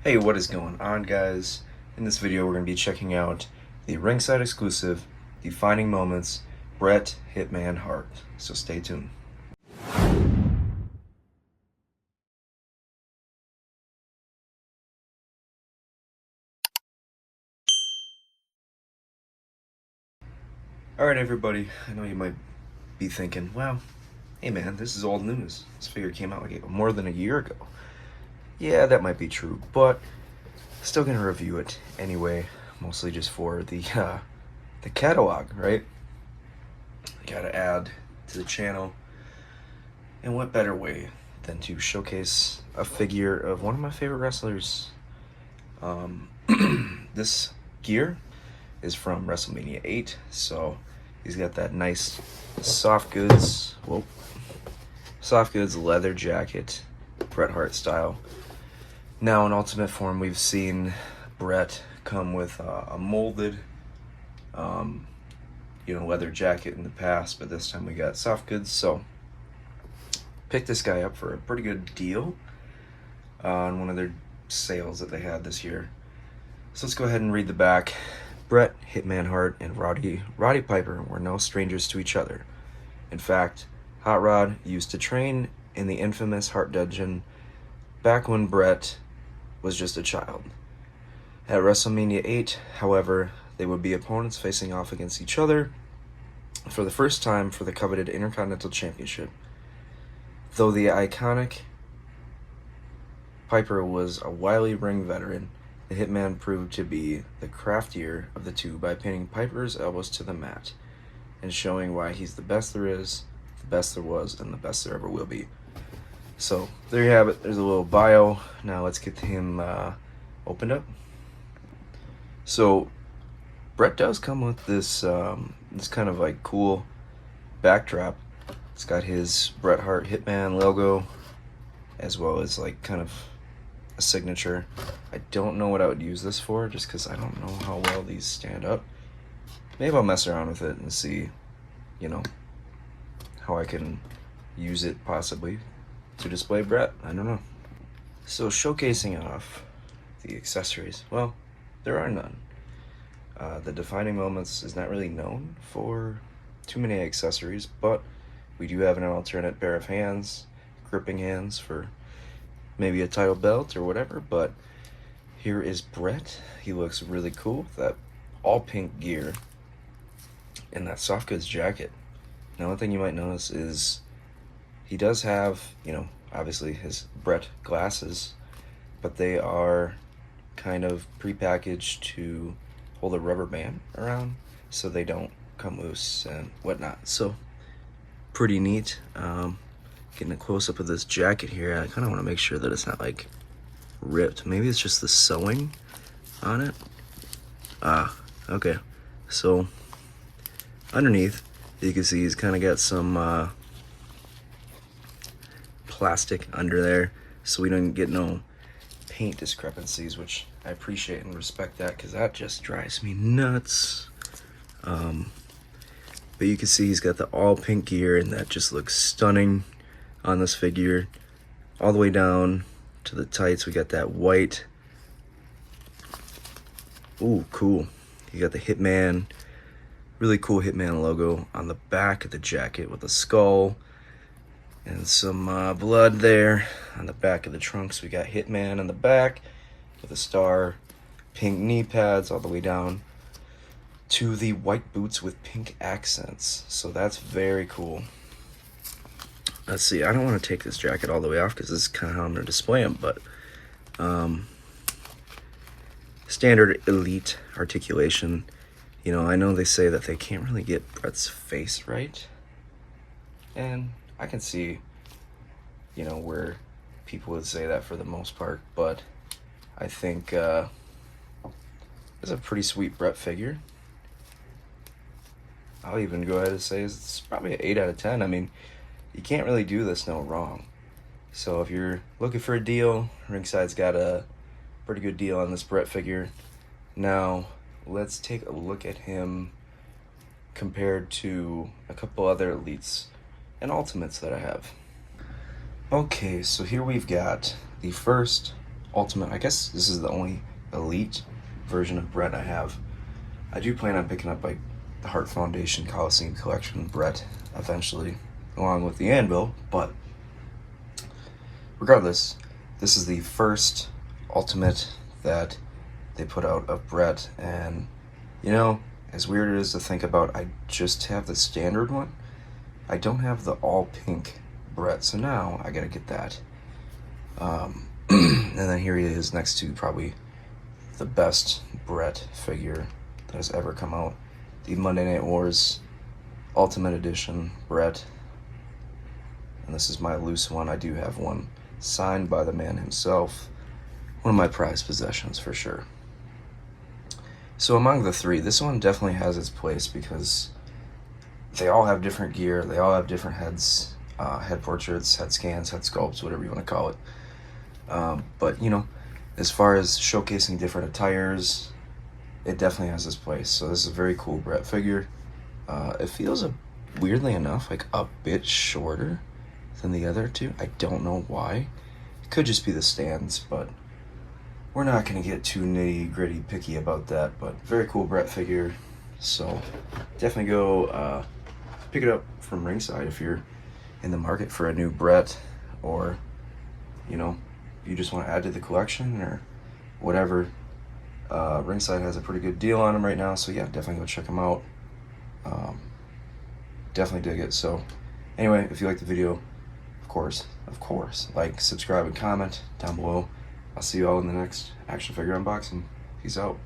Hey, what is going on, guys? In this video, we're going to be checking out the ringside exclusive Defining Moments Bret Hitman Hart. So stay tuned. Alright, everybody, I know you might be thinking, well, hey man, this is old news. This figure came out like more than a year ago. Yeah, that might be true, but still going to review it anyway, mostly just for the catalog, right? Gotta add to the channel, and what better way than to showcase a figure of one of my favorite wrestlers. This gear is from WrestleMania 8, so he's got that nice soft goods leather jacket, Bret Hart style. Now in Ultimate form, we've seen Bret come with a molded leather jacket in the past, but this time we got soft goods. So picked this guy up for a pretty good deal on one of their sales that they had this year. So let's go ahead and read the back. Bret Hitman Hart and Roddy Piper were no strangers to each other. In fact, Hot Rod used to train in the infamous Hart Dungeon back when Bret was just a child. At WrestleMania 8, however, they would be opponents facing off against each other for the first time for the coveted Intercontinental Championship. Though the iconic Piper was a wily ring veteran, the Hitman proved to be the craftier of the two by pinning Piper's elbows to the mat and showing why he's the best there is, the best there was, and the best there ever will be. So there you have it. There's a little bio. Now let's get him opened up. So Bret does come with this this kind of like cool backdrop. It's got his Bret Hart Hitman logo, as well as like kind of a signature. I don't know what I would use this for, just because I don't know how well these stand up. Maybe I'll mess around with it and see, how I can use it possibly to display Bret. I don't know. So showcasing off the accessories, well, there are none. The Defining Moments is not really known for too many accessories, but we do have an alternate pair of hands, gripping hands for maybe a title belt or whatever. But here is Bret. He looks really cool with that all pink gear and that soft goods jacket. Now, one thing you might notice is he does have, obviously his Bret glasses, but they are kind of prepackaged to hold a rubber band around so they don't come loose and whatnot. So pretty neat. Getting a close-up of this jacket here, I kind of want to make sure that it's not like ripped. Maybe it's just the sewing on it. Okay. So underneath, you can see he's kind of got some plastic under there, so we don't get no paint discrepancies, which I appreciate and respect that, because that just drives me nuts. But you can see he's got the all pink gear, and that just looks stunning on this figure. All the way down to the tights, we got that white. Ooh, cool. You got the Hitman, really cool Hitman logo on the back of the jacket with a skull and some blood there on the back of the trunks. We got Hitman in the back with a star, pink knee pads all the way down to the white boots with pink accents. So that's very cool. Let's see, I don't want to take this jacket all the way off because this is kind of how I'm going to display him, but standard Elite articulation. I know they say that they can't really get Bret's face right, and I can see, where people would say that for the most part, but I think it's a pretty sweet Bret figure. I'll even go ahead and say it's probably an 8 out of 10. I mean, you can't really do this no wrong. So if you're looking for a deal, Ringside's got a pretty good deal on this Bret figure. Now, let's take a look at him compared to a couple other Elites and Ultimates that I have. Okay, so here we've got the first Ultimate. I guess this is the only Elite version of Bret I have. I do plan on picking up like the Hart Foundation Coliseum Collection Bret eventually, along with the Anvil, but regardless, this is the first Ultimate that they put out of Bret, and you know, as weird it is to think about, I just have the standard one. I don't have the all pink Bret, so now I gotta get that. And then here he is next to probably the best Bret figure that has ever come out, the Monday Night Wars Ultimate Edition Bret. And this is my loose one. I do have one signed by the man himself. One of my prized possessions for sure. So among the three, this one definitely has its place because they all have different gear. They all have different heads, head portraits, head scans, head sculpts, whatever you want to call it. But you know, as far as showcasing different attires, it definitely has its place. So this is a very cool Bret figure. It feels, weirdly enough, like a bit shorter than the other two. I don't know why. It could just be the stands, but we're not going to get too nitty-gritty picky about that. But very cool Bret figure. So definitely go pick it up from ringside if you're in the market for a new Bret, or you know, you just want to add to the collection or whatever. Ringside has a pretty good deal on them right now, so yeah, definitely go check them out. Definitely dig it. So anyway, if you like the video, of course, like, subscribe, and comment down below. I'll see you all in the next action figure unboxing. Peace out.